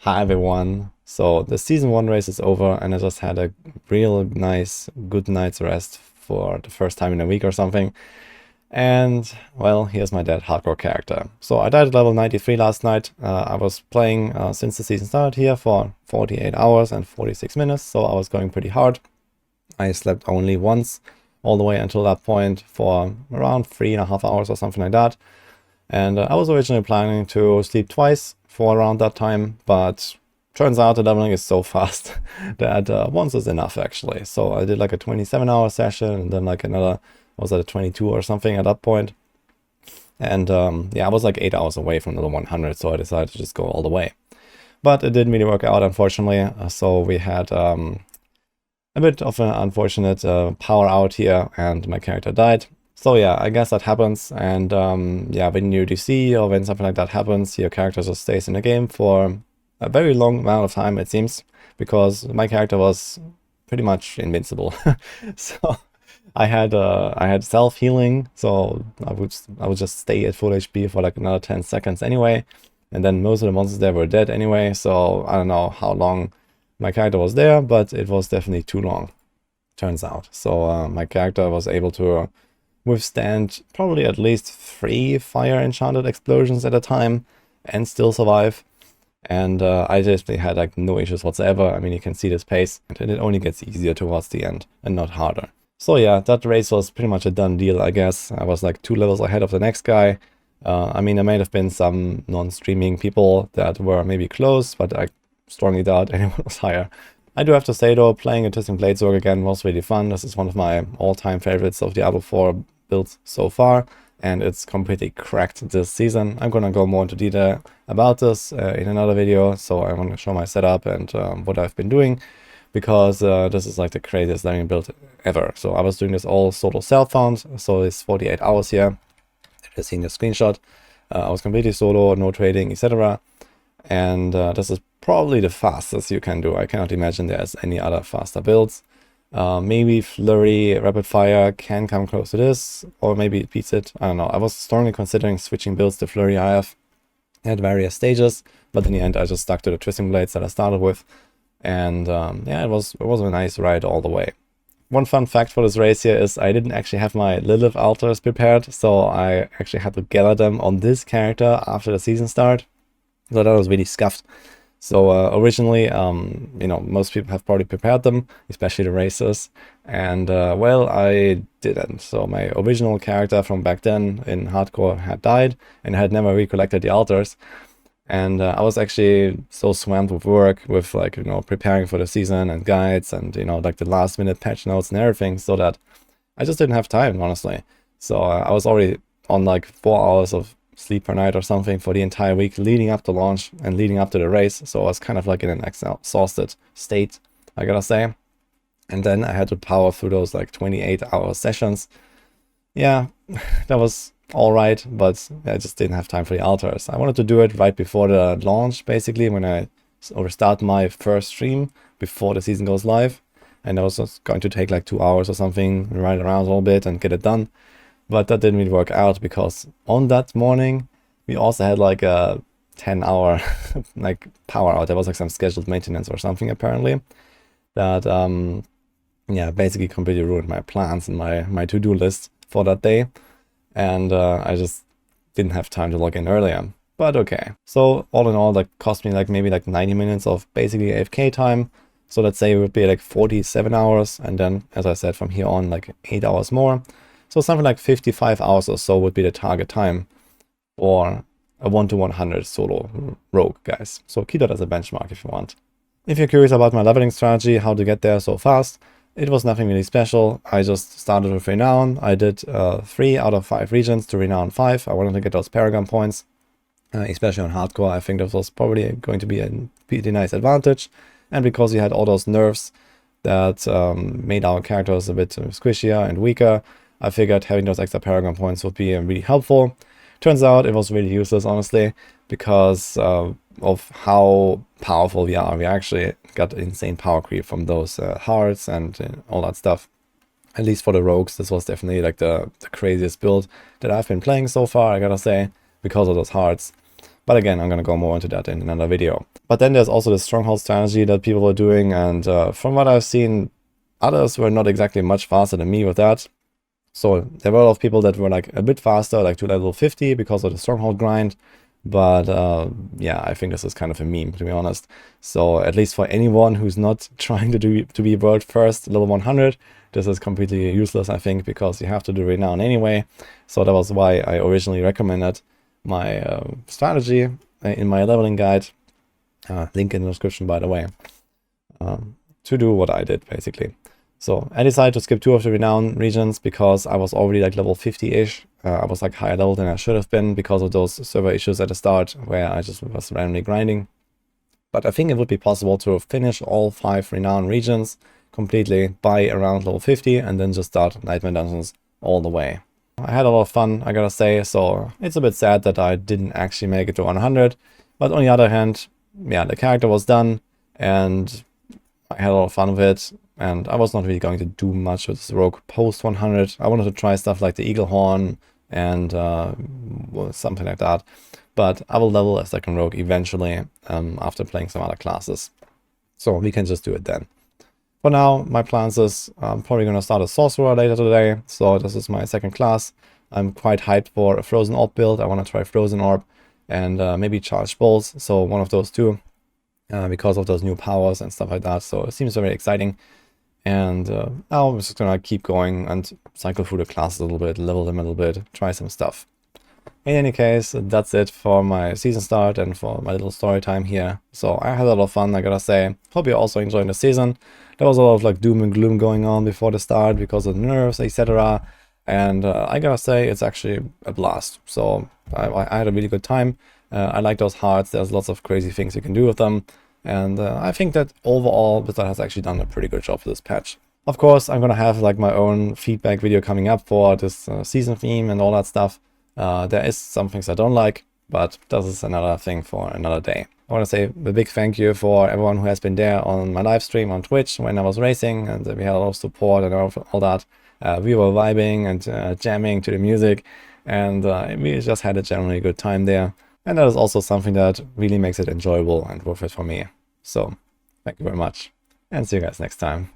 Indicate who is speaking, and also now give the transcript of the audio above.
Speaker 1: Hi everyone. So the season 1 race is over and I just had a real nice good night's rest for the first time in a week or something. And well, here's my dead hardcore character. So I died at level 93 last night. I was playing since the season started here for 48 hours and 46 minutes, so I was going pretty hard. I slept only once all the way until that point for around 3.5 hours or something like that. And I was originally planning to sleep twice for around that time, but turns out the leveling is so fast that once is enough actually. So I did like a 27-hour session and then like another, was that a 22 or something at that point. And yeah, I was like 8 hours away from level 100, so I decided to just go all the way. But it didn't really work out, unfortunately. So we had a bit of an unfortunate power out here and my character died. So yeah, I guess that happens, and yeah, when you're DC or when something like that happens, your character just stays in the game for a very long amount of time, it seems, because my character was pretty much invincible. So I had self-healing, so I would just stay at full HP for like another 10 seconds anyway, and then most of the monsters there were dead anyway, so I don't know how long my character was there, but it was definitely too long, turns out. So my character was able to withstand probably at least 3 fire enchanted explosions at a time and still survive. And I definitely had like no issues whatsoever. I mean, you can see this pace, and it only gets easier towards the end and not harder. So yeah, that race was pretty much a done deal, I guess. I was like 2 levels ahead of the next guy. I mean, there might have been some non-streaming people that were maybe close, but I strongly doubt anyone was higher. I do have to say though, playing a Twisting Blade Zorg again was really fun. This is one of my all-time favorites of Diablo 4 builds so far, and it's completely cracked this season. I'm gonna go more into detail about this in another video, so I want to show my setup and what I've been doing, because this is like the craziest learning build ever. So I was doing this all solo self-found, so it's 48 hours here. If you've seen the screenshot, I was completely solo, no trading, etc. And this is probably the fastest you can do. I cannot imagine there's any other faster builds. Maybe Flurry, Rapid Fire can come close to this, or maybe it beats it. I don't know. I was strongly considering switching builds to Flurry IF at various stages, but in the end I just stuck to the Twisting Blades that I started with. And yeah, it was a nice ride all the way. One fun fact for this race here is I didn't actually have my Lilith altars prepared, so I actually had to gather them on this character after the season start. So that was really scuffed. So originally, you know, most people have probably prepared them, especially the racers, and well, I didn't. So my original character from back then in hardcore had died, and I had never recollected the altars. And I was actually so swamped with work, with like, you know, preparing for the season and guides and, you know, like the last minute patch notes and everything, so that I just didn't have time, honestly. So I was already on like 4 hours of sleep per night or something for the entire week leading up to launch and leading up to the race. So I was kind of like in an exhausted state, I gotta say. And then I had to power through those like 28-hour sessions. Yeah, that was all right, but I just didn't have time for the altars. I wanted to do it right before the launch, basically, when I start my first stream before the season goes live. And I was just going to take like 2 hours or something, ride around a little bit and get it done. But that didn't really work out, because on that morning we also had like a 10-hour like power out. There was like some scheduled maintenance or something apparently that yeah, basically completely ruined my plans and my to-do list for that day, and I just didn't have time to log in earlier. But okay, so all in all, that cost me like maybe like 90 minutes of basically AFK time. So let's say it would be like 47 hours, and then, as I said, from here on like 8 hours more. So something like 55 hours or so would be the target time for a 1-to-100 solo rogue, guys. So keep that as a benchmark if you want. If you're curious about my leveling strategy, how to get there so fast, it was nothing really special. I just started with Renown. I did 3 out of 5 regions to Renown 5. I wanted to get those Paragon points, especially on hardcore. I think this was probably going to be a pretty nice advantage. And because we had all those nerfs that made our characters a bit squishier and weaker, I figured having those extra Paragon points would be really helpful. Turns out it was really useless, honestly, because of how powerful we are. We actually got insane power creep from those hearts and all that stuff. At least for the rogues, this was definitely like the craziest build that I've been playing so far, I gotta say, because of those hearts. But again, I'm going to go more into that in another video. But then there's also the stronghold strategy that people were doing, and from what I've seen, others were not exactly much faster than me with that. So there were a lot of people that were like a bit faster, like to level 50 because of the stronghold grind. But yeah, I think this is kind of a meme, to be honest. So at least for anyone who's not trying to be world first, level 100, this is completely useless, I think, because you have to do renown anyway. So that was why I originally recommended my strategy in my leveling guide, link in the description, by the way, to do what I did, basically. So I decided to skip 2 of the renown regions because I was already like level 50-ish. I was like higher level than I should have been because of those server issues at the start where I just was randomly grinding. But I think it would be possible to finish all 5 renown regions completely by around level 50 and then just start Nightmare Dungeons all the way. I had a lot of fun, I gotta say, so it's a bit sad that I didn't actually make it to 100. But on the other hand, yeah, the character was done and I had a lot of fun with it. And I was not really going to do much with this rogue post 100. I wanted to try stuff like the Eagle Horn and something like that. But I will level a second rogue eventually after playing some other classes. So we can just do it then. For now, my plans is I'm probably going to start a sorcerer later today. So this is my second class. I'm quite hyped for a Frozen Orb build. I want to try Frozen Orb and maybe Charged Bolts. So one of those two because of those new powers and stuff like that. So it seems very exciting. And now I'm just gonna keep going and cycle through the classes a little bit, level them a little bit, try some stuff. In any case, that's it for my season start and for my little story time here. So I had a lot of fun, I gotta say. Hope you're also enjoying the season. There was a lot of like doom and gloom going on before the start because of nerfs, etc. And I gotta say, it's actually a blast. So I had a really good time. I like those hearts. There's lots of crazy things you can do with them. And I think that overall, Blizzard has actually done a pretty good job for this patch. Of course, I'm going to have like my own feedback video coming up for this season theme and all that stuff. There is some things I don't like, but this is another thing for another day. I want to say a big thank you for everyone who has been there on my live stream on Twitch when I was racing, and we had a lot of support and all that. We were vibing and jamming to the music, and we just had a generally good time there. And that is also something that really makes it enjoyable and worth it for me. So, thank you very much, and see you guys next time.